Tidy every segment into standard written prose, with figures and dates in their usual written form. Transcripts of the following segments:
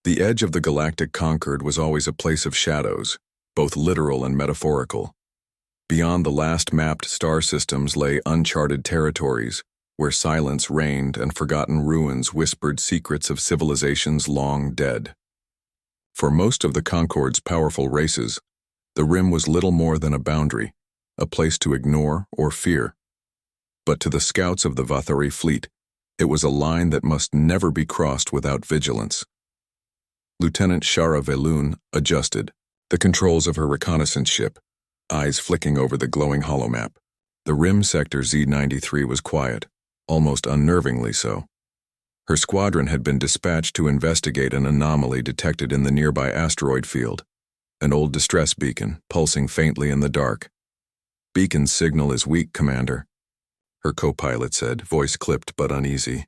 The edge of the Galactic Concord was always a place of shadows, both literal and metaphorical. Beyond the last mapped star systems lay uncharted territories, where silence reigned and forgotten ruins whispered secrets of civilizations long dead. For most of the Concord's powerful races, the rim was little more than a boundary, a place to ignore or fear. But to the scouts of the Vathari fleet, it was a line that must never be crossed without vigilance. Lieutenant Shara Velun adjusted the controls of her reconnaissance ship, eyes flicking over the glowing holomap. The rim sector Z-93 was quiet, almost unnervingly so. Her squadron had been dispatched to investigate an anomaly detected in the nearby asteroid field, an old distress beacon pulsing faintly in the dark. "Beacon's signal is weak, Commander," her co-pilot said, voice clipped but uneasy.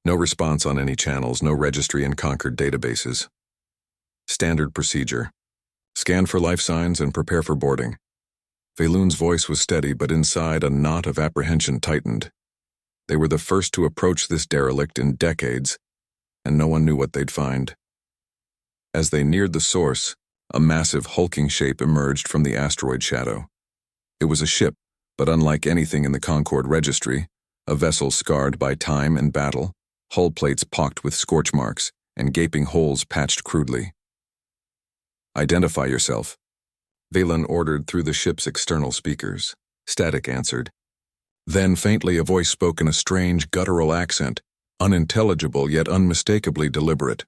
"No response on any channels, no registry in Concord databases." "Standard procedure. Scan for life signs and prepare for boarding." Velun's voice was steady, but inside a knot of apprehension tightened. They were the first to approach this derelict in decades, and no one knew what they'd find. As they neared the source, a massive hulking shape emerged from the asteroid shadow. It was a ship, but unlike anything in the Concord registry, a vessel scarred by time and battle, hull plates pocked with scorch marks, and gaping holes patched crudely. "Identify yourself," Velun ordered through the ship's external speakers. Static answered. Then faintly a voice spoke in a strange, guttural accent, unintelligible yet unmistakably deliberate.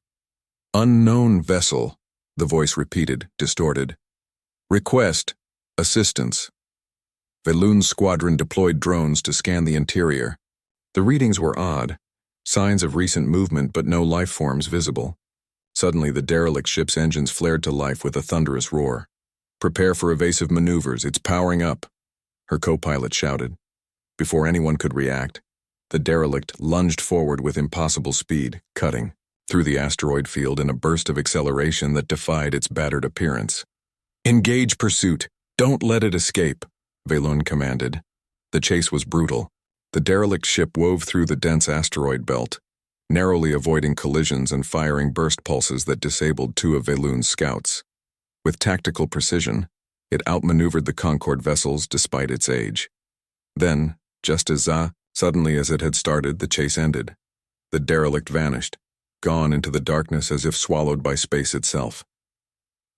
"Unknown vessel," the voice repeated, distorted. "Request assistance." Velun's squadron deployed drones to scan the interior. The readings were odd, signs of recent movement but no life forms visible. Suddenly the derelict ship's engines flared to life with a thunderous roar. "Prepare for evasive maneuvers, it's powering up," her co-pilot shouted. Before anyone could react, the derelict lunged forward with impossible speed, cutting through the asteroid field in a burst of acceleration that defied its battered appearance. "Engage pursuit! Don't let it escape!" Velun commanded. The chase was brutal. The derelict ship wove through the dense asteroid belt, narrowly avoiding collisions and firing burst pulses that disabled two of Velun's scouts. With tactical precision, it outmaneuvered the Concord vessels despite its age. Then, just as suddenly as it had started, the chase ended. The derelict vanished, gone into the darkness as if swallowed by space itself.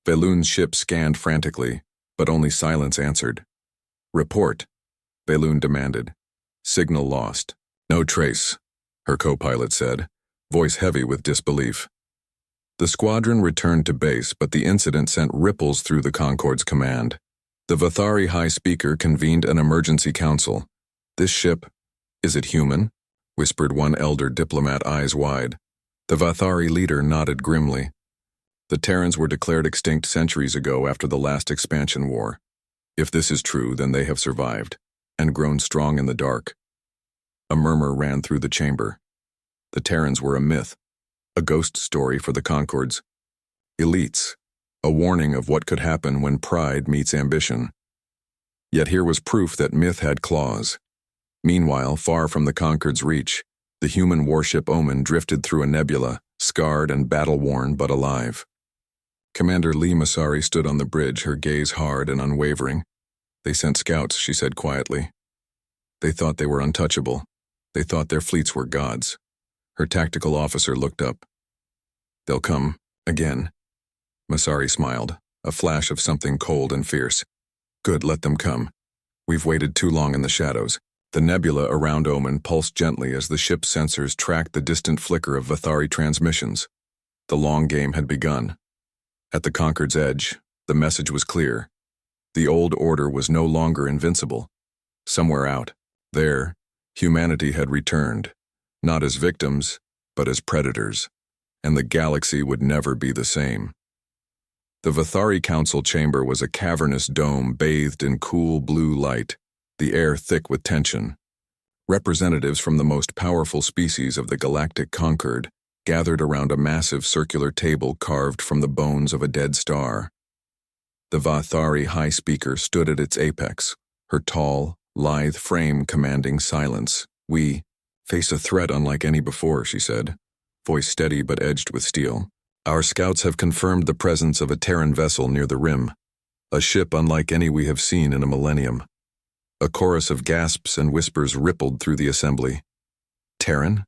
Velun's ship scanned frantically, but only silence answered. "Report," Velun demanded. "Signal lost. No trace," her co-pilot said, voice heavy with disbelief. The squadron returned to base, but the incident sent ripples through the Concord's command. The Vathari High Speaker convened an emergency council. "This ship, is it human?" whispered one elder diplomat, eyes wide. The Vathari leader nodded grimly. "The Terrans were declared extinct centuries ago after the last expansion war. If this is true, then they have survived, and grown strong in the dark." A murmur ran through the chamber. The Terrans were a myth, a ghost story for the Concords. Elites, a warning of what could happen when pride meets ambition. Yet here was proof that myth had claws. Meanwhile, far from the Concord's reach, the human warship Omen drifted through a nebula, scarred and battle-worn but alive. Commander Lee Masari stood on the bridge, her gaze hard and unwavering. "They sent scouts," she said quietly. "They thought they were untouchable. They thought their fleets were gods." Her tactical officer looked up. "They'll come, again." Masari smiled, a flash of something cold and fierce. "Good, let them come. We've waited too long in the shadows." The nebula around Omen pulsed gently as the ship's sensors tracked the distant flicker of Vathari transmissions. The long game had begun. At the Concord's edge, the message was clear. The old order was no longer invincible. Somewhere out there, humanity had returned, not as victims, but as predators, and the galaxy would never be the same. The Vathari Council chamber was a cavernous dome bathed in cool blue light, the air thick with tension. Representatives from the most powerful species of the Galactic Concord gathered around a massive circular table carved from the bones of a dead star. The Vathari High Speaker stood at its apex, her tall, lithe frame commanding silence. "We face a threat unlike any before," she said, voice steady but edged with steel. Our scouts have confirmed the presence of a Terran vessel near the rim, a ship unlike any we have seen in a millennium. A chorus of gasps and whispers rippled through the assembly. Terran?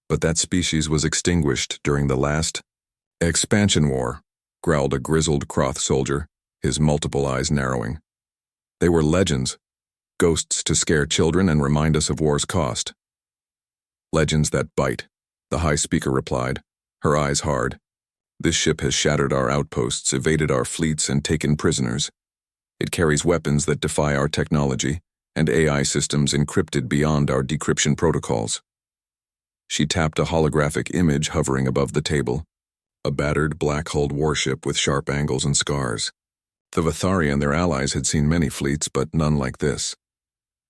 But that species was extinguished during the last expansion war, growled a grizzled Kroth soldier, his multiple eyes narrowing. They were legends, ghosts to scare children and remind us of war's cost. Legends that bite, the High Speaker replied, her eyes hard. This ship has shattered our outposts, evaded our fleets, and taken prisoners. It carries weapons that defy our technology, and AI systems encrypted beyond our decryption protocols. She tapped a holographic image hovering above the table, a battered, black-hulled warship with sharp angles and scars. The Vathari and their allies had seen many fleets, but none like this.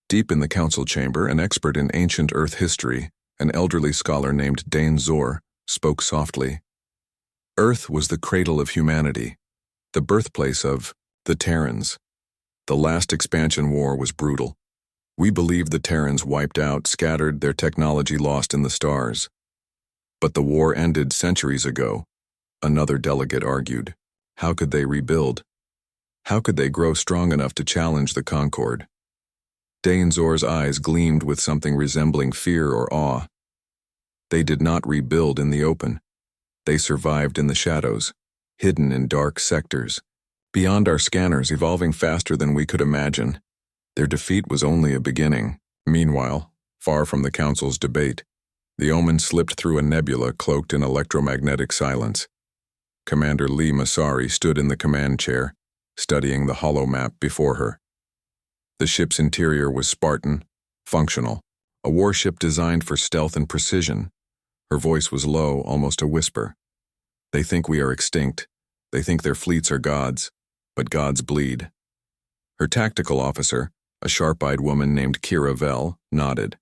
Deep in the council chamber, an expert in ancient Earth history, an elderly scholar named Dane Zor, spoke softly. Earth was the cradle of humanity, the birthplace of the Terrans. The last expansion war was brutal. We believe the Terrans wiped out, scattered, their technology lost in the stars. But the war ended centuries ago, another delegate argued. How could they rebuild? How could they grow strong enough to challenge the Concord? Dane Zor's eyes gleamed with something resembling fear or awe. They did not rebuild in the open. They survived in the shadows, hidden in dark sectors, beyond our scanners, evolving faster than we could imagine. Their defeat was only a beginning. Meanwhile, far from the Council's debate, the Omen slipped through a nebula cloaked in electromagnetic silence. Commander Lee Masari stood in the command chair, studying the hollow map before her. The ship's interior was Spartan, functional, a warship designed for stealth and precision. Her voice was low, almost a whisper. They think we are extinct. They think their fleets are gods, but gods bleed. Her tactical officer, a sharp-eyed woman named Kira Vell, nodded.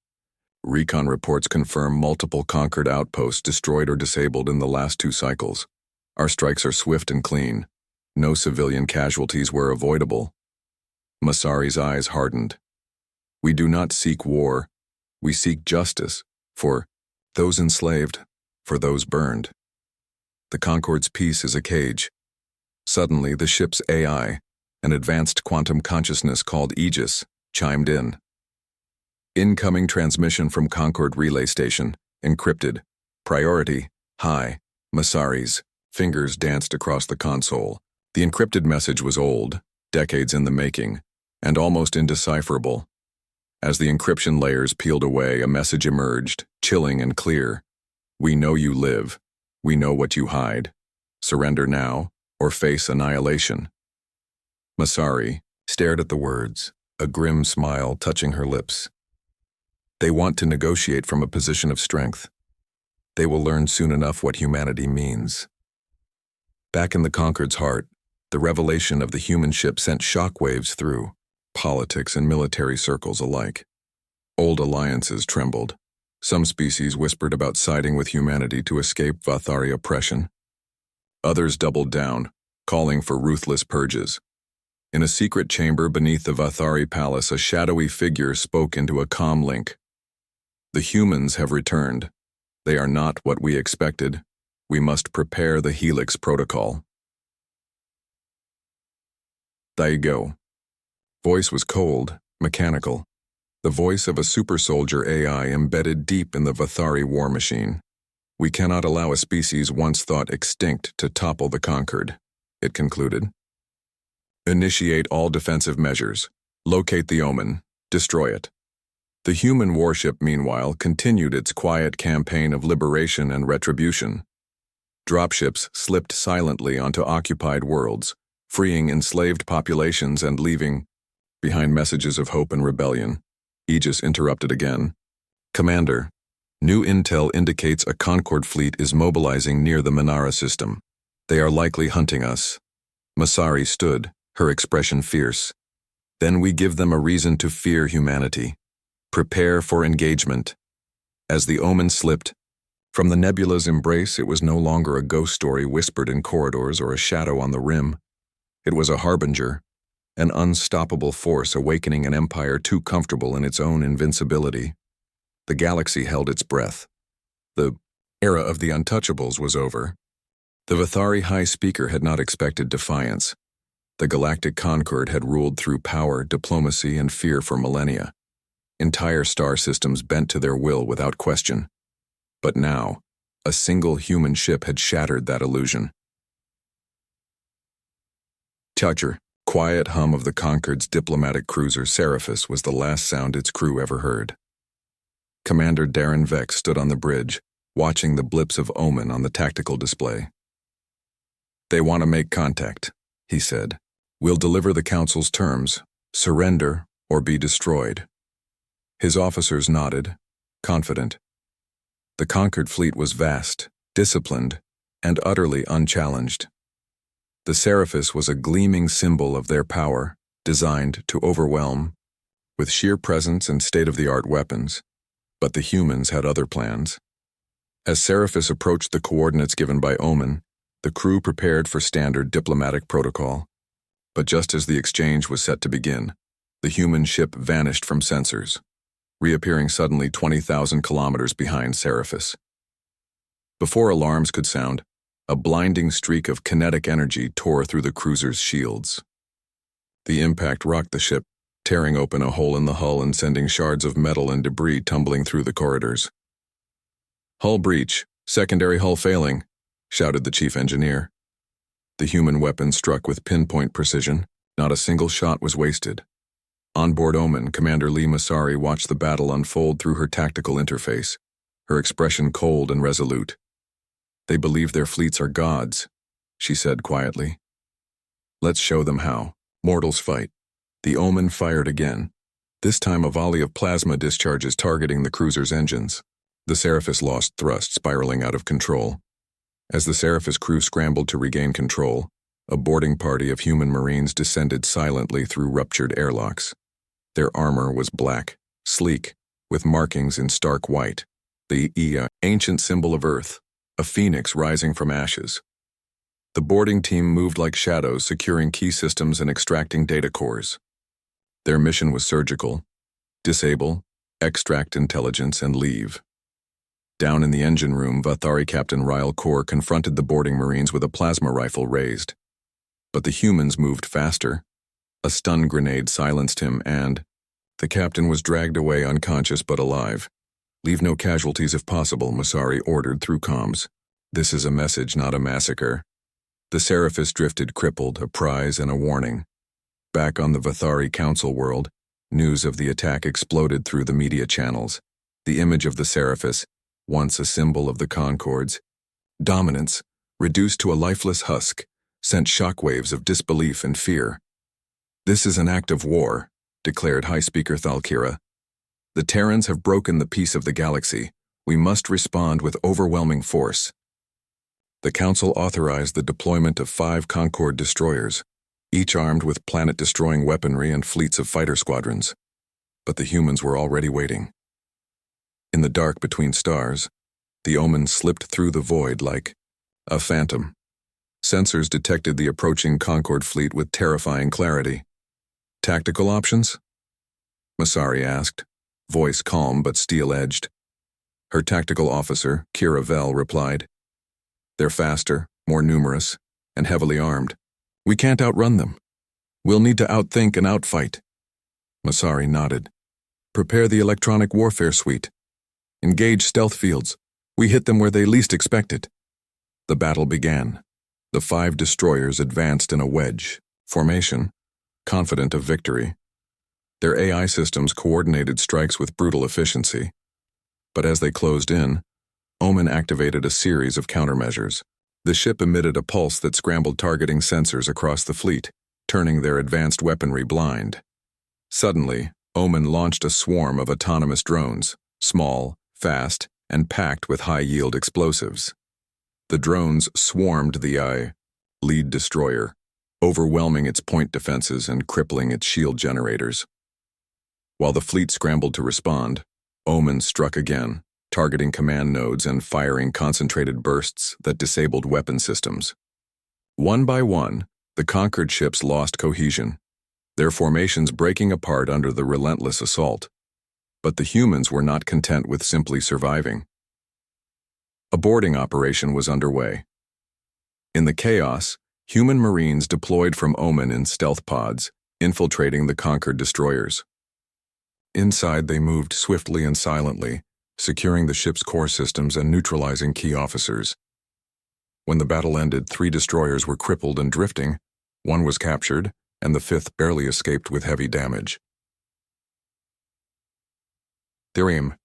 Recon reports confirm multiple conquered outposts destroyed or disabled in the last 2 cycles. Our strikes are swift and clean. No civilian casualties were avoidable. Masari's eyes hardened. We do not seek war. We seek justice for those enslaved, for those burned. The Concord's peace is a cage. Suddenly, the ship's AI, an advanced quantum consciousness called Aegis, chimed in. Incoming transmission from Concord Relay Station, encrypted. Priority, high. Masari's fingers danced across the console. The encrypted message was old, decades in the making, and almost indecipherable. As the encryption layers peeled away, a message emerged, chilling and clear. We know you live. We know what you hide. Surrender now, or face annihilation. Masari stared at the words, a grim smile touching her lips. They want to negotiate from a position of strength. They will learn soon enough what humanity means. Back in the Concord's heart, the revelation of the human ship sent shockwaves through politics and military circles alike. Old alliances trembled. Some species whispered about siding with humanity to escape Vathari oppression. Others doubled down, calling for ruthless purges. In a secret chamber beneath the Vathari palace, a shadowy figure spoke into a comm link. The humans have returned. They are not what we expected. We must prepare the Helix Protocol. There you go. Voice was cold, mechanical. The voice of a super soldier AI embedded deep in the Vathari war machine. We cannot allow a species once thought extinct to topple the conquered, it concluded. Initiate all defensive measures. Locate the Omen. Destroy it. The human warship, meanwhile, continued its quiet campaign of liberation and retribution. Dropships slipped silently onto occupied worlds, freeing enslaved populations and leaving behind messages of hope and rebellion. Aegis interrupted again. Commander, new intel indicates a Concord fleet is mobilizing near the Manara system. They are likely hunting us. Masari stood, her expression fierce. Then we give them a reason to fear humanity. Prepare for engagement. As the Omen slipped, from the nebula's embrace, it was no longer a ghost story whispered in corridors or a shadow on the rim. It was a harbinger, an unstoppable force awakening an empire too comfortable in its own invincibility. The galaxy held its breath. The era of the Untouchables was over. The Vathari High Speaker had not expected defiance. The Galactic Concord had ruled through power, diplomacy, and fear for millennia. Entire star systems bent to their will without question. But now, a single human ship had shattered that illusion. Toucher, quiet hum of the Concord's diplomatic cruiser Seraphis was the last sound its crew ever heard. Commander Darren Vex stood on the bridge, watching the blips of omen on the tactical display. "They want to make contact," he said. "We'll deliver the Council's terms, surrender or be destroyed." His officers nodded, confident. The Concord fleet was vast, disciplined, and utterly unchallenged. The Seraphis was a gleaming symbol of their power, designed to overwhelm, with sheer presence and state-of-the-art weapons. But the humans had other plans. As Seraphis approached the coordinates given by Omen, the crew prepared for standard diplomatic protocol. But just as the exchange was set to begin, the human ship vanished from sensors, reappearing suddenly 20,000 kilometers behind Seraphis. Before alarms could sound, a blinding streak of kinetic energy tore through the cruiser's shields. The impact rocked the ship, tearing open a hole in the hull and sending shards of metal and debris tumbling through the corridors. "Hull breach, secondary hull failing," shouted the chief engineer. The human weapon struck with pinpoint precision. Not a single shot was wasted. On board Omen, Commander Lee Masari watched the battle unfold through her tactical interface, her expression cold and resolute. "They believe their fleets are gods," she said quietly. "Let's show them how. Mortals fight." The Omen fired again, this time a volley of plasma discharges targeting the cruiser's engines. The Seraphis lost thrust, spiraling out of control. As the Seraphis crew scrambled to regain control, a boarding party of human Marines descended silently through ruptured airlocks. Their armor was black, sleek, with markings in stark white. The ancient symbol of Earth, a phoenix rising from ashes. The boarding team moved like shadows, securing key systems and extracting data cores. Their mission was surgical: disable, extract intelligence, and leave. Down in the engine room, Vathari Captain Ryle Kaur confronted the boarding Marines with a plasma rifle raised. But the humans moved faster. A stun grenade silenced him and the captain was dragged away unconscious but alive. "Leave no casualties if possible," Masari ordered through comms. "This is a message, not a massacre." The Seraphis drifted crippled, a prize and a warning. Back on the Vathari Council world, news of the attack exploded through the media channels. The image of the Seraphis, once a symbol of the Concord's dominance, reduced to a lifeless husk, sent shockwaves of disbelief and fear. "This is an act of war," declared High Speaker Thalkira. "The Terrans have broken the peace of the galaxy. We must respond with overwhelming force." The Council authorized the deployment of 5 Concord destroyers, each armed with planet-destroying weaponry and fleets of fighter squadrons. But the humans were already waiting. In the dark between stars, the Omen slipped through the void like a phantom. Sensors detected the approaching Concord fleet with terrifying clarity. "Tactical options?" Masari asked, voice calm but steel-edged. Her tactical officer, Kira Vell, replied, "They're faster, more numerous, and heavily armed. We can't outrun them. We'll need to outthink and outfight." Masari nodded. "Prepare the electronic warfare suite. Engage stealth fields. We hit them where they least expect it." The battle began. The 5 destroyers advanced in a wedge formation, confident of victory. Their AI systems coordinated strikes with brutal efficiency. But as they closed in, Omen activated a series of countermeasures. The ship emitted a pulse that scrambled targeting sensors across the fleet, turning their advanced weaponry blind. Suddenly, Omen launched a swarm of autonomous drones, small, fast, and packed with high-yield explosives. The drones swarmed the lead destroyer, overwhelming its point defenses and crippling its shield generators. While the fleet scrambled to respond, Omen struck again, targeting command nodes and firing concentrated bursts that disabled weapon systems. One by one, the conquered ships lost cohesion, their formations breaking apart under the relentless assault. But the humans were not content with simply surviving. A boarding operation was underway. In the chaos, human Marines deployed from Omen in stealth pods, infiltrating the conquered destroyers. Inside, they moved swiftly and silently, securing the ship's core systems and neutralizing key officers. When the battle ended, 3 destroyers were crippled and drifting, 1 was captured, and the 5th barely escaped with heavy damage. Their aim.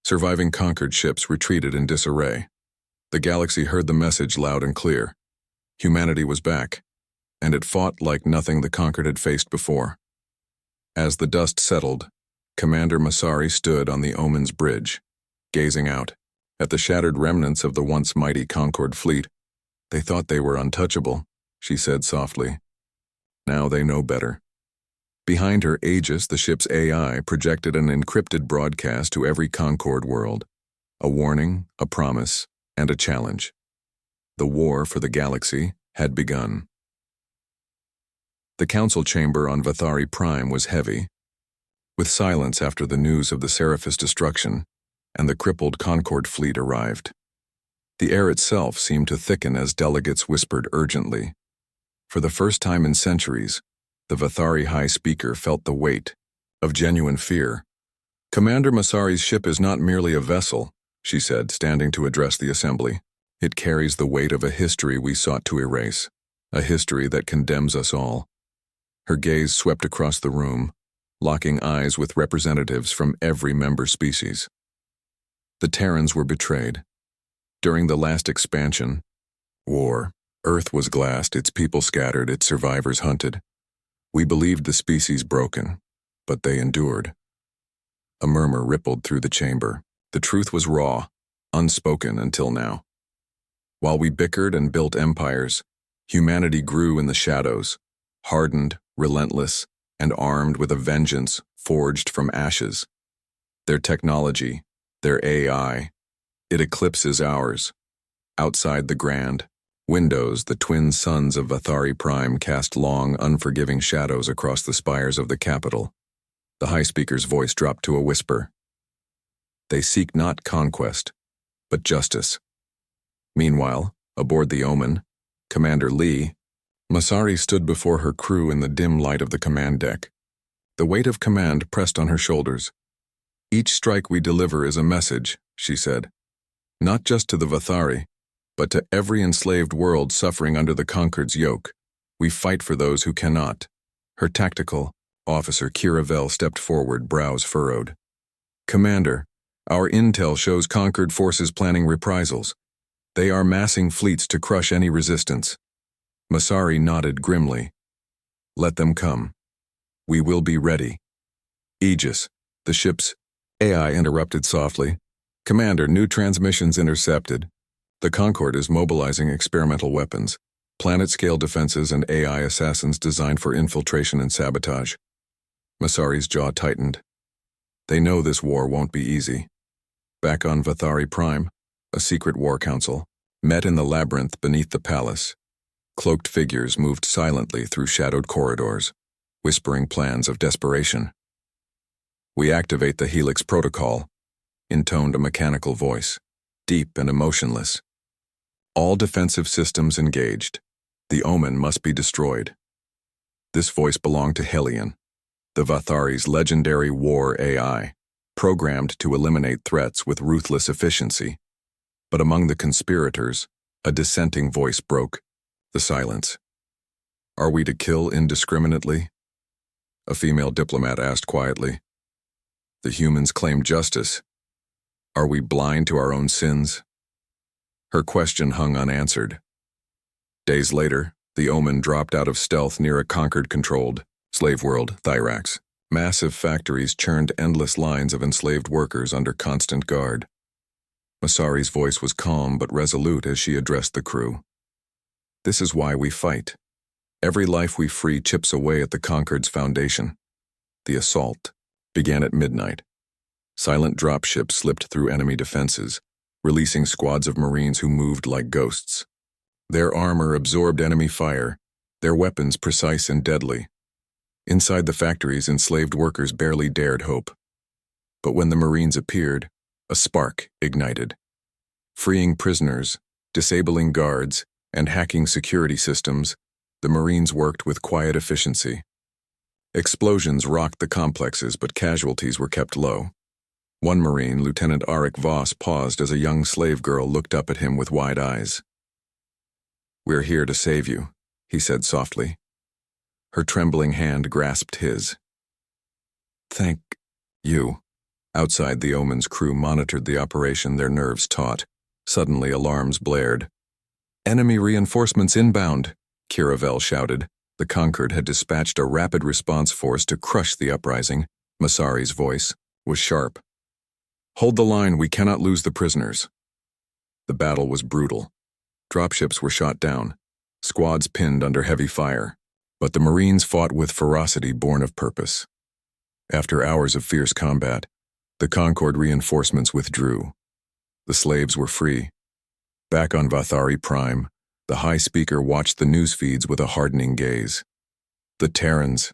Surviving conquered ships retreated in disarray. The galaxy heard the message loud and clear. Humanity was back, and it fought like nothing the conquered had faced before. As the dust settled, Commander Masari stood on the Omen's bridge, gazing out at the shattered remnants of the once mighty Concord fleet. They thought they were untouchable, she said softly. Now they know better. Behind her Aegis, the ship's AI projected an encrypted broadcast to every Concord world, a warning, a promise, and a challenge. The war for the galaxy had begun. The council chamber on Vathari Prime was heavy, with silence after the news of the Seraphis destruction and the crippled Concord fleet arrived. The air itself seemed to thicken as delegates whispered urgently. For the first time in centuries, the Vathari High Speaker felt the weight of genuine fear. Commander Masari's ship is not merely a vessel, she said, standing to address the assembly. It carries the weight of a history we sought to erase, a history that condemns us all. Her gaze swept across the room, locking eyes with representatives from every member species. The Terrans were betrayed. During the last expansion, war, Earth was glassed, its people scattered, its survivors hunted. We believed the species broken, but they endured. A murmur rippled through the chamber. The truth was raw, unspoken until now. While we bickered and built empires, humanity grew in the shadows, hardened, relentless, and armed with a vengeance forged from ashes. Their technology, their AI, it eclipses ours. Outside the grand windows, the twin suns of Vathari Prime cast long, unforgiving shadows across the spires of the capital. The High Speaker's voice dropped to a whisper. They seek not conquest, but justice. Meanwhile, aboard the Omen, Commander Lee, Masari stood before her crew in the dim light of the command deck. The weight of command pressed on her shoulders. Each strike we deliver is a message, she said. Not just to the Vathari, but to every enslaved world suffering under the Conquered's yoke. We fight for those who cannot. Her tactical officer Kiravel stepped forward, brows furrowed. Commander, our intel shows Conquered forces planning reprisals. They are massing fleets to crush any resistance. Masari nodded grimly. Let them come. We will be ready. Aegis, the ship's AI interrupted softly. Commander, new transmissions intercepted. The Concord is mobilizing experimental weapons, planet-scale defenses and AI assassins designed for infiltration and sabotage. Masari's jaw tightened. They know this war won't be easy. Back on Vathari Prime, a secret war council met in the labyrinth beneath the palace. Cloaked figures moved silently through shadowed corridors, whispering plans of desperation. We activate the Helix Protocol, intoned a mechanical voice, deep and emotionless. All defensive systems engaged. The Omen must be destroyed. This voice belonged to Hellion, the Vathari's legendary war AI, programmed to eliminate threats with ruthless efficiency. But among the conspirators, a dissenting voice broke the silence. Are we to kill indiscriminately? A female diplomat asked quietly. The humans claim justice. Are we blind to our own sins? Her question hung unanswered. Days later, the Omen dropped out of stealth near a Conquered-controlled slave world, Thyrax. Massive factories churned endless lines of enslaved workers under constant guard. Masari's voice was calm but resolute as she addressed the crew. This is why we fight. Every life we free chips away at the Conquered's foundation. The assault began at midnight. Silent dropships slipped through enemy defenses, releasing squads of Marines who moved like ghosts. Their armor absorbed enemy fire, their weapons precise and deadly. Inside the factories, enslaved workers barely dared hope. But when the Marines appeared, a spark ignited. Freeing prisoners, disabling guards, and hacking security systems, the Marines worked with quiet efficiency. Explosions rocked the complexes, but casualties were kept low. One Marine, Lieutenant Arik Voss, paused as a young slave girl looked up at him with wide eyes. "We're here to save you," he said softly. Her trembling hand grasped his. "Thank you." Outside, the Omen's crew monitored the operation, their nerves taut. Suddenly, alarms blared. "Enemy reinforcements inbound," Kiravel shouted. The Concord had dispatched a rapid response force to crush the uprising. Masari's voice was sharp. "Hold the line, we cannot lose the prisoners." The battle was brutal. Dropships were shot down, squads pinned under heavy fire, but the Marines fought with ferocity born of purpose. After hours of fierce combat, the Concord reinforcements withdrew. The slaves were free. Back on Vathari Prime, the High Speaker watched the news feeds with a hardening gaze. "The Terrans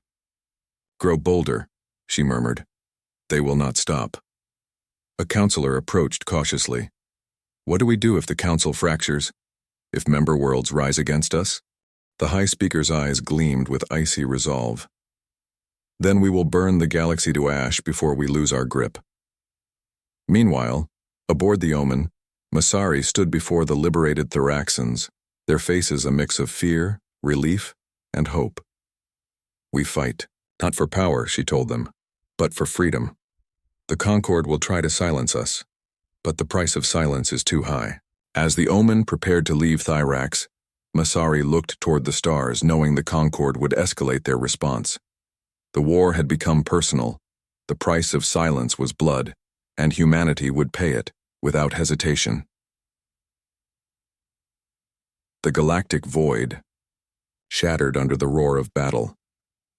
grow bolder," she murmured. "They will not stop." A counselor approached cautiously. "What do we do if the council fractures? If member worlds rise against us?" The High Speaker's eyes gleamed with icy resolve. "Then we will burn the galaxy to ash before we lose our grip." Meanwhile, aboard the Omen, Masari stood before the liberated Thraxans, their faces a mix of fear, relief, and hope. "We fight, not for power," she told them, "but for freedom. The Concord will try to silence us, but the price of silence is too high." As the Omen prepared to leave Thyrax, Masari looked toward the stars, knowing the Concord would escalate their response. The war had become personal. The price of silence was blood, and humanity would pay it without hesitation. The galactic void shattered under the roar of battle.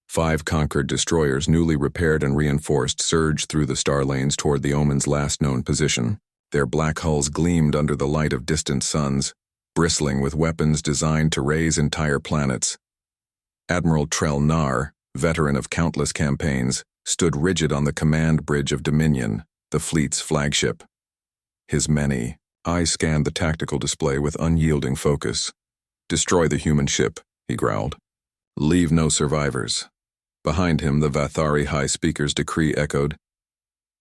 5 Concord destroyers, newly repaired and reinforced, surged through the star lanes toward the Omen's last known position. Their black hulls gleamed under the light of distant suns, bristling with weapons designed to raze entire planets. Admiral Trell Nar, veteran of countless campaigns, stood rigid on the command bridge of Dominion, the fleet's flagship. His many eyes scanned the tactical display with unyielding focus. "Destroy the human ship," he growled. "Leave no survivors." Behind him, the Vathari High Speaker's decree echoed.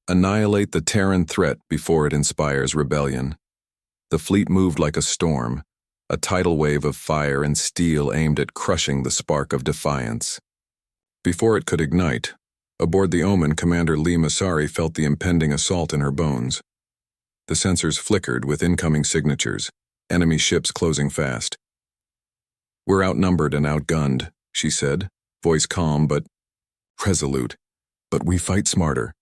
"Annihilate the Terran threat before it inspires rebellion." The fleet moved like a storm, a tidal wave of fire and steel aimed at crushing the spark of defiance. Before it could ignite, aboard the Omen, Commander Lee Masari felt the impending assault in her bones. The sensors flickered with incoming signatures, enemy ships closing fast. "We're outnumbered and outgunned," she said, voice calm but resolute. "But we fight smarter."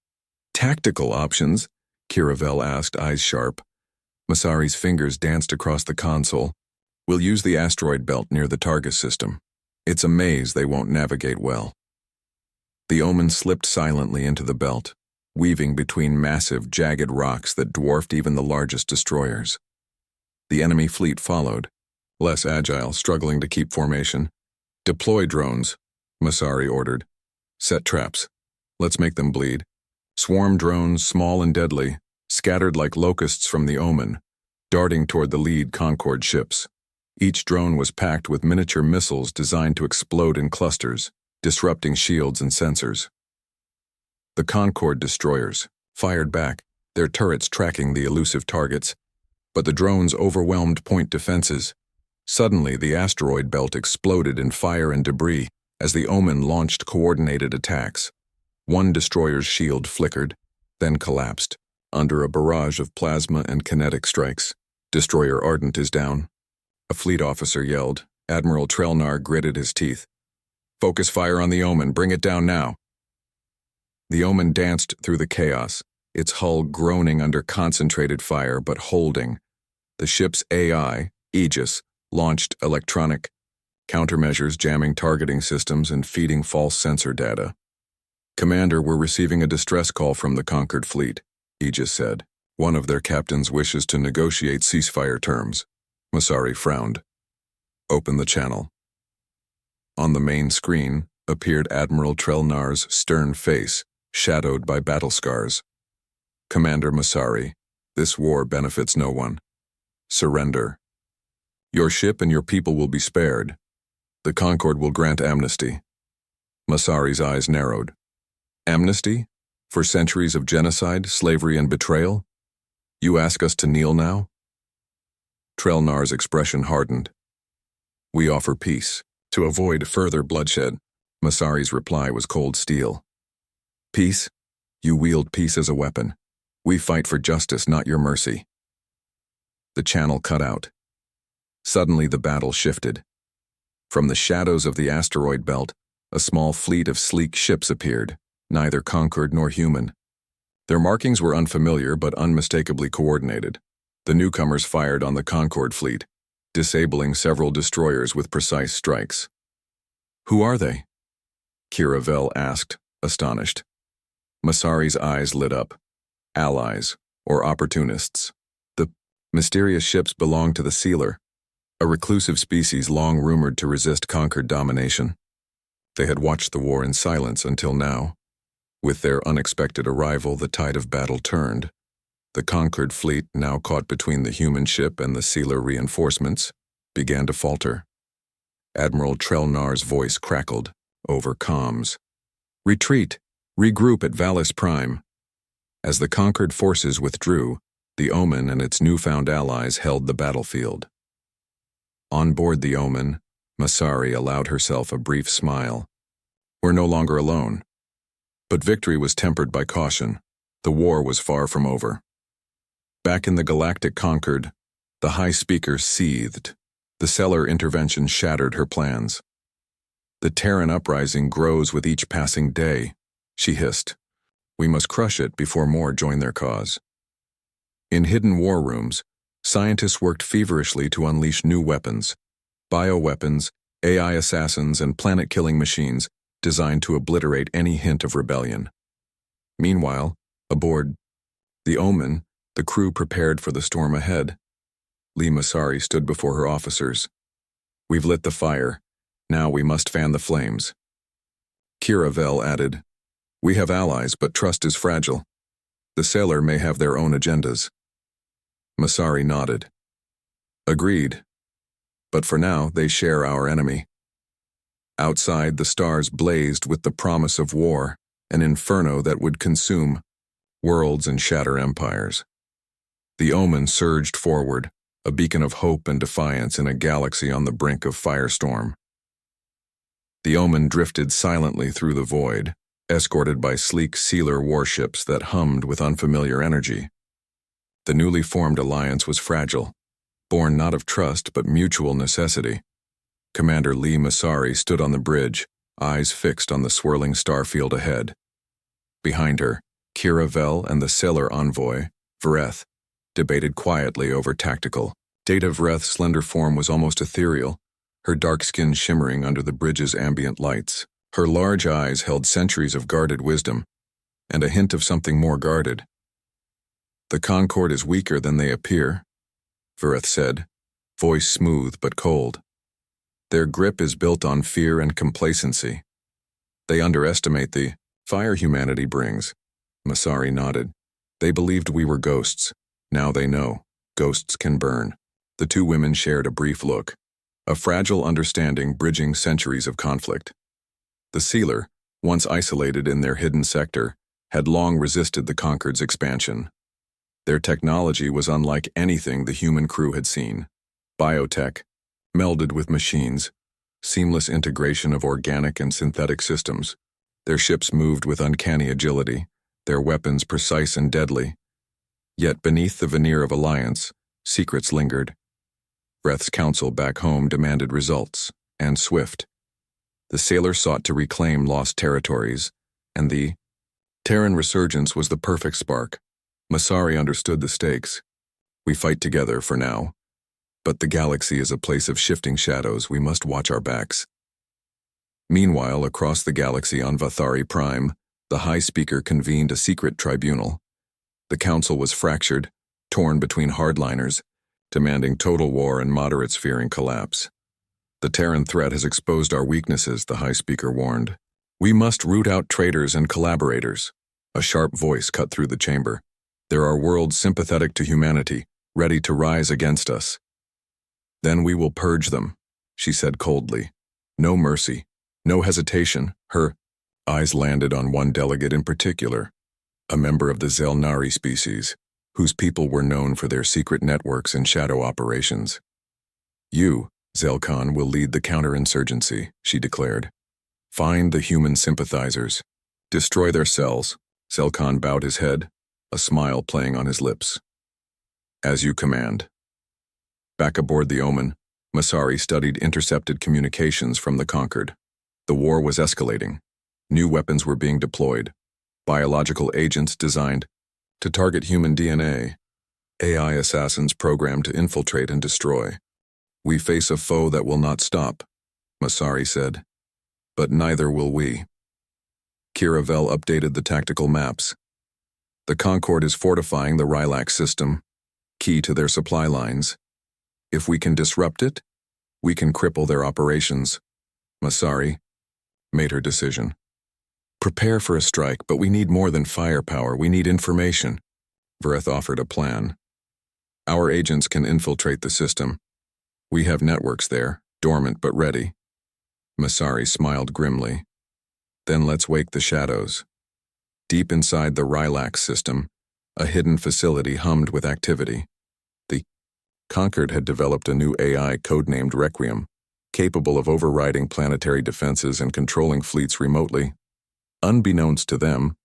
"Tactical options?" Kiravel asked, eyes sharp. Masari's fingers danced across the console. "We'll use the asteroid belt near the Targus system. It's a maze they won't navigate well." The Omen slipped silently into the belt, weaving between massive, jagged rocks that dwarfed even the largest destroyers. The enemy fleet followed, less agile, struggling to keep formation. "Deploy drones," Masari ordered. "Set traps. Let's make them bleed." Swarm drones, small and deadly, scattered like locusts from the Omen, darting toward the lead Concord ships. Each drone was packed with miniature missiles designed to explode in clusters, disrupting shields and sensors. The Concord destroyers fired back, their turrets tracking the elusive targets, but the drones overwhelmed point defenses. Suddenly, the asteroid belt exploded in fire and debris as the Omen launched coordinated attacks. One destroyer's shield flickered, then collapsed, under a barrage of plasma and kinetic strikes. "Destroyer Ardent is down," a fleet officer yelled. Admiral Trellnar gritted his teeth. "Focus fire on the Omen, bring it down now." The Omen danced through the chaos, its hull groaning under concentrated fire but holding. The ship's AI, Aegis, launched electronic countermeasures, jamming targeting systems and feeding false sensor data. "Commander, we're receiving a distress call from the conquered fleet," Aegis said. "One of their captains wishes to negotiate ceasefire terms." Masari frowned. "Open the channel." On the main screen appeared Admiral Trellnar's stern face, shadowed by battle scars. "Commander Masari, this war benefits no one. Surrender." Your ship and your people will be spared. The Concord will grant amnesty. Masari's eyes narrowed. Amnesty? For centuries of genocide, slavery, and betrayal? You ask us to kneel now? Trelnar's expression hardened. We offer peace, to avoid further bloodshed. Masari's reply was cold steel. Peace? You wield peace as a weapon. We fight for justice, not your mercy. The channel cut out. Suddenly the battle shifted. From the shadows of the asteroid belt, a small fleet of sleek ships appeared, neither Concord nor human. Their markings were unfamiliar but unmistakably coordinated. The newcomers fired on the Concord fleet, disabling several destroyers with precise strikes. Who are they? Kira Vel asked, astonished. Masari's eyes lit up. Allies, or opportunists. The mysterious ships belonged to the Sealer, a reclusive species long rumored to resist Concord domination. They had watched the war in silence until now. With their unexpected arrival, the tide of battle turned. The Concord fleet, now caught between the human ship and the Sealer reinforcements, began to falter. Admiral Trelnar's voice crackled, over comms. Retreat! Regroup at Valis Prime. As the conquered forces withdrew, the Omen and its newfound allies held the battlefield. On board the Omen, Masari allowed herself a brief smile. We're no longer alone. But victory was tempered by caution. The war was far from over. Back in the Galactic Concord, the High Speaker seethed. The Stellar intervention shattered her plans. The Terran uprising grows with each passing day, she hissed. We must crush it before more join their cause. In hidden war rooms, scientists worked feverishly to unleash new weapons, bioweapons, AI assassins, and planet-killing machines designed to obliterate any hint of rebellion. Meanwhile, aboard the Omen, the crew prepared for the storm ahead. Lee Masari stood before her officers. We've lit the fire. Now we must fan the flames. Kira Vel added, We have allies, but trust is fragile. The Sailor may have their own agendas. Masari nodded. Agreed. But for now, they share our enemy. Outside, the stars blazed with the promise of war, an inferno that would consume worlds and shatter empires. The Omen surged forward, a beacon of hope and defiance in a galaxy on the brink of firestorm. The Omen drifted silently through the void, escorted by sleek Sealer warships that hummed with unfamiliar energy. The newly formed alliance was fragile, born not of trust but mutual necessity. Commander Lee Masari stood on the bridge, eyes fixed on the swirling starfield ahead. Behind her, Kira Vel and the Sailor envoy, Vareth, debated quietly over tactical. Data Vareth's slender form was almost ethereal, her dark skin shimmering under the bridge's ambient lights. Her large eyes held centuries of guarded wisdom, and a hint of something more guarded. The Concord is weaker than they appear, Vareth said, voice smooth but cold. Their grip is built on fear and complacency. They underestimate the fire humanity brings. Masari nodded. They believed we were ghosts. Now they know. Ghosts can burn. The two women shared a brief look, a fragile understanding bridging centuries of conflict. The Sealer, once isolated in their hidden sector, had long resisted the Concord's expansion. Their technology was unlike anything the human crew had seen. Biotech, melded with machines, seamless integration of organic and synthetic systems. Their ships moved with uncanny agility, their weapons precise and deadly. Yet beneath the veneer of alliance, secrets lingered. Vareth's council back home demanded results, and swift. The Sailor sought to reclaim lost territories, and the Terran resurgence was the perfect spark. Masari understood the stakes. We fight together for now. But the galaxy is a place of shifting shadows. We must watch our backs. Meanwhile, across the galaxy on Vathari Prime, the High Speaker convened a secret tribunal. The council was fractured, torn between hardliners, demanding total war and moderates fearing collapse. The Terran threat has exposed our weaknesses, the High Speaker warned. We must root out traitors and collaborators. A sharp voice cut through the chamber. There are worlds sympathetic to humanity, ready to rise against us. Then we will purge them, she said coldly. No mercy, no hesitation. Her eyes landed on one delegate in particular, a member of the Zelnari species, whose people were known for their secret networks and shadow operations. You, Zelkhan, will lead the counterinsurgency, she declared. Find the human sympathizers. Destroy their cells. Zelkhan bowed his head, a smile playing on his lips. As you command. Back aboard the Omen, Masari studied intercepted communications from the Conquered. The war was escalating. New weapons were being deployed. Biological agents designed to target human DNA. AI assassins programmed to infiltrate and destroy. We face a foe that will not stop, Masari said. But neither will we. Kiravel updated the tactical maps. The Concord is fortifying the Rylax system, key to their supply lines. If we can disrupt it, we can cripple their operations. Masari made her decision. Prepare for a strike, but we need more than firepower. We need information. Vereth offered a plan. Our agents can infiltrate the system. We have networks there, dormant but ready. Masari smiled grimly. Then let's wake the shadows. Deep inside the Rylax system, a hidden facility hummed with activity. The Conquered had developed a new AI codenamed Requiem, capable of overriding planetary defenses and controlling fleets remotely. Unbeknownst to them,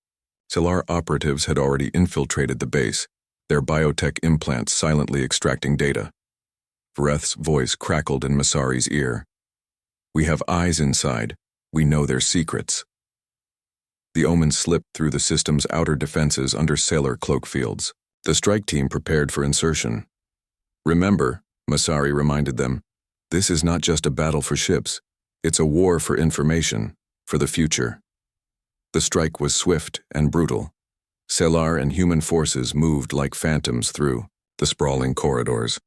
Solar operatives had already infiltrated the base, their biotech implants silently extracting data. Vereth's voice crackled in Masari's ear. We have eyes inside. We know their secrets. The Omen slipped through the system's outer defenses under sailor cloak fields. The strike team prepared for insertion. Remember, Masari reminded them, this is not just a battle for ships. It's a war for information, for the future. The strike was swift and brutal. Selar and human forces moved like phantoms through the sprawling corridors,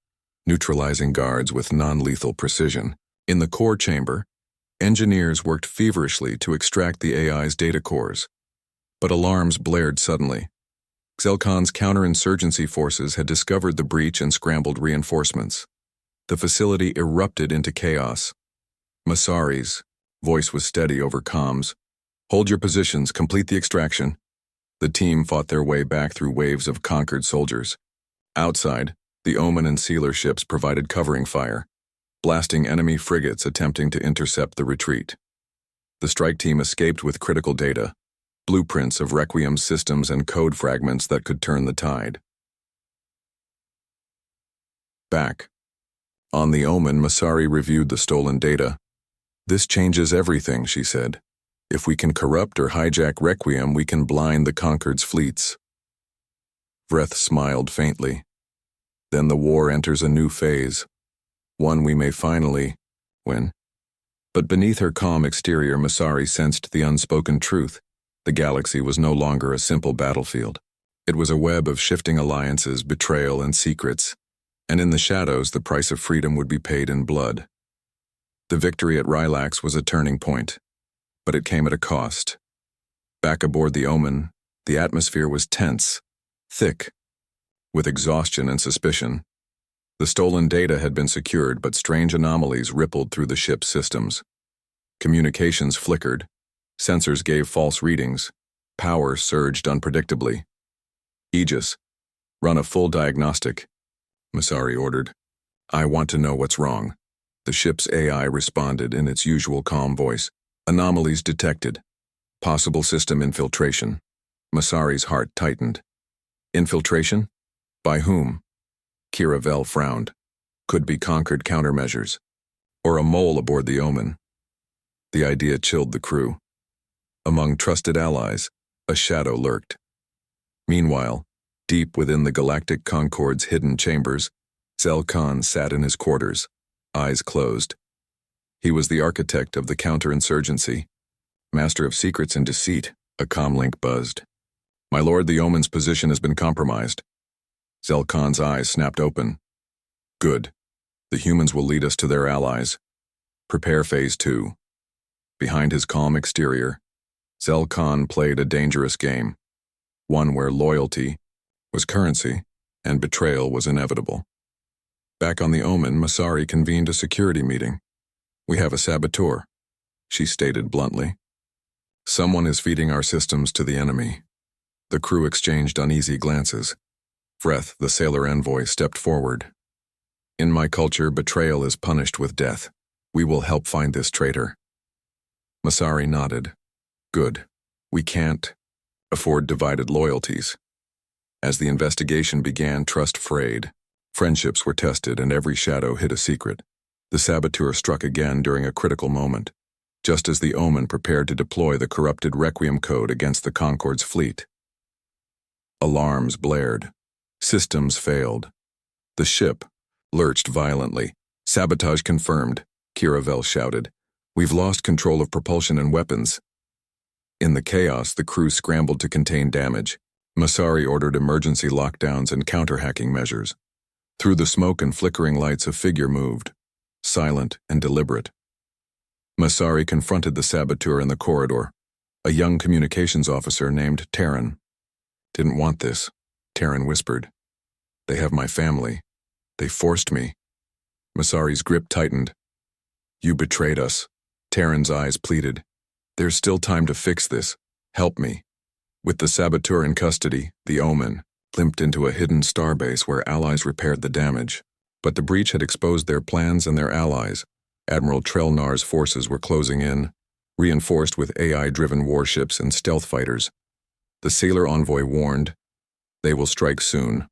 neutralizing guards with non-lethal precision. In the core chamber, engineers worked feverishly to extract the AI's data cores. But alarms blared suddenly. Zelkhan's counterinsurgency forces had discovered the breach and scrambled reinforcements. The facility erupted into chaos. Masari's voice was steady over comms. Hold your positions, complete the extraction. The team fought their way back through waves of Conquered soldiers. Outside, the Omen and Sealer ships provided covering fire, blasting enemy frigates attempting to intercept the retreat. The strike team escaped with critical data, blueprints of Requiem systems and code fragments that could turn the tide. Back. On the Omen, Masari reviewed the stolen data. This changes everything, she said. If we can corrupt or hijack Requiem, we can blind the Conquered's fleets. Vereth smiled faintly. Then the war enters a new phase, one we may finally win. But beneath her calm exterior, Masari sensed the unspoken truth. The galaxy was no longer a simple battlefield. It was a web of shifting alliances, betrayal, and secrets, and in the shadows the price of freedom would be paid in blood. The victory at Rylax was a turning point, but it came at a cost. Back aboard the Omen, the atmosphere was tense, thick, with exhaustion and suspicion. The stolen data had been secured, but strange anomalies rippled through the ship's systems. Communications flickered, sensors gave false readings, power surged unpredictably. Aegis, run a full diagnostic, Masari ordered. I want to know what's wrong. The ship's AI responded in its usual calm voice. Anomalies detected. Possible system infiltration. Masari's heart tightened. Infiltration? By whom? Kiravel frowned. Could be Conquered countermeasures. Or a mole aboard the Omen. The idea chilled the crew. Among trusted allies, a shadow lurked. Meanwhile, deep within the Galactic Concord's hidden chambers, Zelkhan sat in his quarters, eyes closed. He was the architect of the counterinsurgency, master of secrets and deceit, a comlink buzzed. My lord, the Omen's position has been compromised. Zelkhan's eyes snapped open. Good. The humans will lead us to their allies. Prepare Phase 2. Behind his calm exterior, Zelkhan played a dangerous game, one where loyalty was currency and betrayal was inevitable. Back on the Omen, Masari convened a security meeting. "We have a saboteur," she stated bluntly. "Someone is feeding our systems to the enemy." The crew exchanged uneasy glances. Vreth, the sailor envoy, stepped forward. "In my culture, betrayal is punished with death. We will help find this traitor." Masari nodded. "Good. We can't afford divided loyalties." As the investigation began, trust frayed. Friendships were tested and every shadow hid a secret. The saboteur struck again during a critical moment, just as the Omen prepared to deploy the corrupted Requiem code against the Concord's fleet. Alarms blared. Systems failed. The ship lurched violently. "Sabotage confirmed," Kiravel shouted. "We've lost control of propulsion and weapons." In the chaos, the crew scrambled to contain damage. Masari ordered emergency lockdowns and counter-hacking measures. Through the smoke and flickering lights, a figure moved, silent and deliberate. Masari confronted the saboteur in the corridor, a young communications officer named Terran. "Didn't want this," Terran whispered. "They have my family. They forced me." Masari's grip tightened. "You betrayed us," Terran's eyes pleaded. "There's still time to fix this. Help me." With the saboteur in custody, the Omen limped into a hidden starbase where allies repaired the damage. But the breach had exposed their plans and their allies. Admiral Trelnar's forces were closing in, reinforced with AI-driven warships and stealth fighters. The sailor envoy warned, "They will strike soon.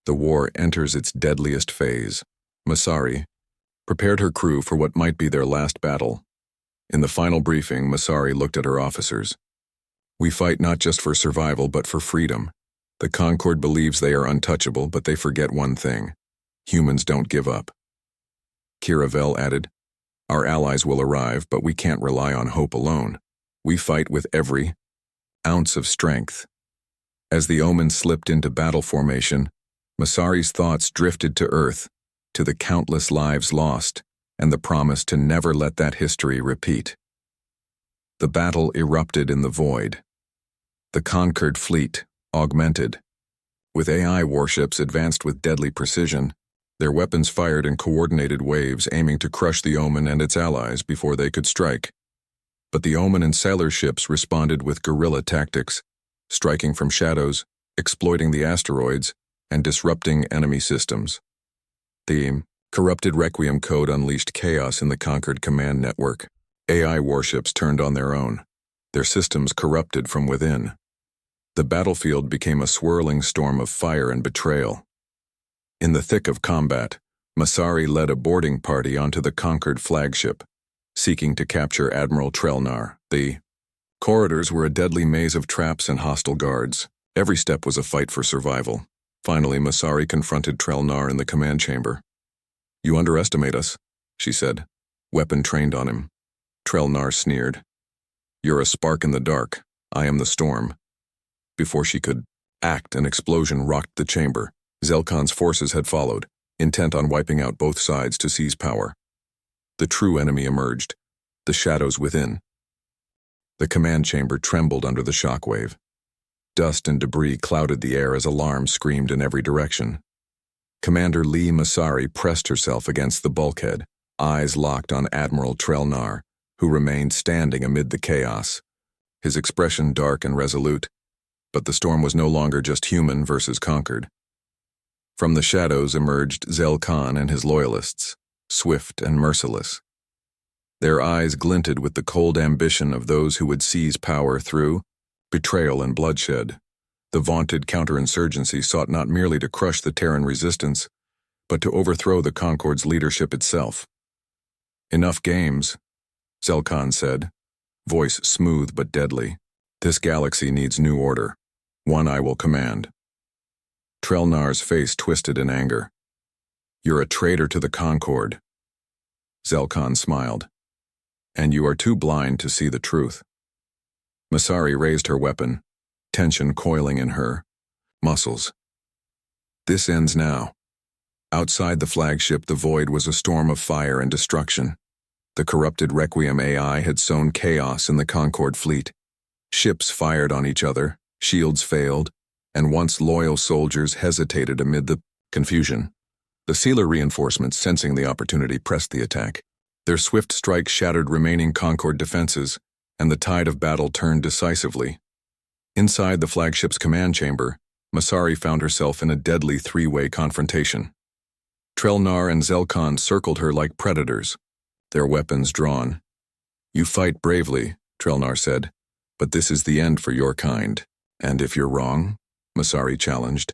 The war enters its deadliest phase." Masari prepared her crew for what might be their last battle. In the final briefing, Masari looked at her officers. "We fight not just for survival, but for freedom. The Concord believes they are untouchable, but they forget one thing. Humans don't give up." Kiravel added, "Our allies will arrive, but we can't rely on hope alone. We fight with every ounce of strength." As the Omen slipped into battle formation, Masari's thoughts drifted to Earth, to the countless lives lost, and the promise to never let that history repeat. The battle erupted in the void. The conquered fleet augmented. With AI warships advanced with deadly precision, their weapons fired in coordinated waves aiming to crush the Omen and its allies before they could strike. But the Omen and sailor ships responded with guerrilla tactics, striking from shadows, exploiting the asteroids, and disrupting enemy systems. The corrupted Requiem code unleashed chaos in the conquered command network. AI warships turned on their own, their systems corrupted from within. The battlefield became a swirling storm of fire and betrayal. In the thick of combat, Masari led a boarding party onto the conquered flagship, seeking to capture Admiral Trelnar. The corridors were a deadly maze of traps and hostile guards. Every step was a fight for survival. Finally, Masari confronted Trelnar in the command chamber. "You underestimate us," she said, weapon trained on him. Trelnar sneered. "You're a spark in the dark. I am the storm." Before she could act, an explosion rocked the chamber. Zelkon's forces had followed, intent on wiping out both sides to seize power. The true enemy emerged, the shadows within. The command chamber trembled under the shockwave. Dust and debris clouded the air as alarms screamed in every direction. Commander Lee Masari pressed herself against the bulkhead, eyes locked on Admiral Trelnar, who remained standing amid the chaos, his expression dark and resolute. But the storm was no longer just human versus conquered. From the shadows emerged Zelkon and his loyalists, swift and merciless. Their eyes glinted with the cold ambition of those who would seize power through betrayal and bloodshed. The vaunted counterinsurgency sought not merely to crush the Terran resistance, but to overthrow the Concord's leadership itself. "Enough games," Zelkon said, voice smooth but deadly. "This galaxy needs new order. One I will command." Trelnar's face twisted in anger. "You're a traitor to the Concord." Zelkon smiled. "And you are too blind to see the truth." Masari raised her weapon, tension coiling in her muscles. "This ends now." Outside the flagship, the void was a storm of fire and destruction. The corrupted Requiem AI had sown chaos in the Concord fleet. Ships fired on each other, shields failed, and once loyal soldiers hesitated amid the confusion. The sealer reinforcements, sensing the opportunity, pressed the attack. Their swift strike shattered remaining Concord defenses, and the tide of battle turned decisively. Inside the flagship's command chamber, Masari found herself in a deadly three-way confrontation. Trelnar and Zelkon circled her like predators, their weapons drawn. "You fight bravely," Trelnar said, "but this is the end for your kind. And if you're wrong?" Masari challenged.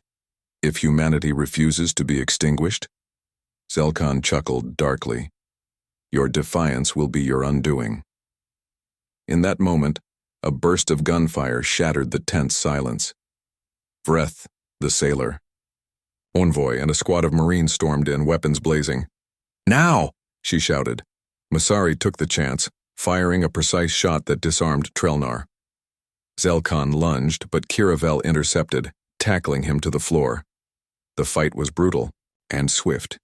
"If humanity refuses to be extinguished?" Zelkon chuckled darkly. "Your defiance will be your undoing." In that moment, a burst of gunfire shattered the tense silence. Vreth, the sailor, Envoy, and a squad of Marines stormed in, weapons blazing. "Now!" she shouted. Masari took the chance, firing a precise shot that disarmed Trelnar. Zelkon lunged, but Kiravel intercepted, tackling him to the floor. The fight was brutal and swift.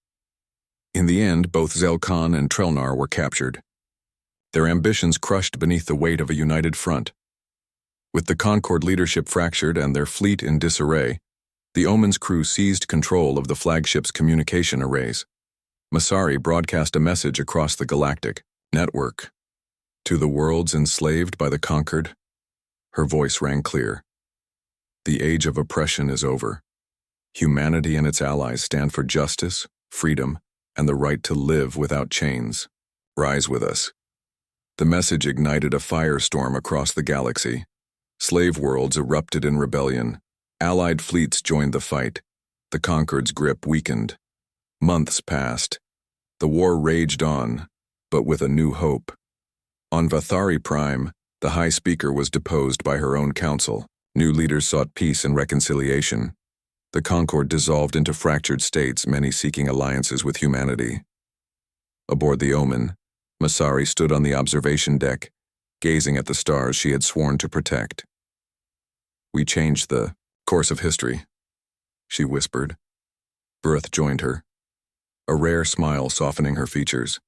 In the end, both Zelkon and Trelnar were captured, their ambitions crushed beneath the weight of a united front. With the Concord leadership fractured and their fleet in disarray, the Omen's crew seized control of the flagship's communication arrays. Masari broadcast a message across the Galactic network. "To the worlds enslaved by the conquered," her voice rang clear. "The age of oppression is over. Humanity and its allies stand for justice, freedom, and the right to live without chains. Rise with us." The message ignited a firestorm across the galaxy. Slave worlds erupted in rebellion. Allied fleets joined the fight. The Conquered's grip weakened. Months passed. The war raged on, but with a new hope. On Vathari Prime, the High Speaker was deposed by her own council. New leaders sought peace and reconciliation. The Concord dissolved into fractured states, many seeking alliances with humanity. Aboard the Omen, Masari stood on the observation deck, gazing at the stars she had sworn to protect. "We changed the course of history," she whispered. Berth joined her, a rare smile softening her features.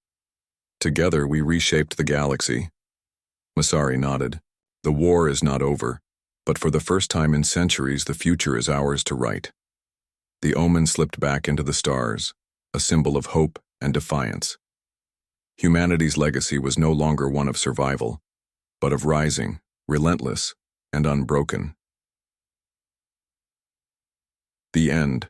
"Together we reshaped the galaxy." Masari nodded. "The war is not over, but for the first time in centuries the future is ours to write." The Omen slipped back into the stars, a symbol of hope and defiance. Humanity's legacy was no longer one of survival, but of rising, relentless, and unbroken. The end.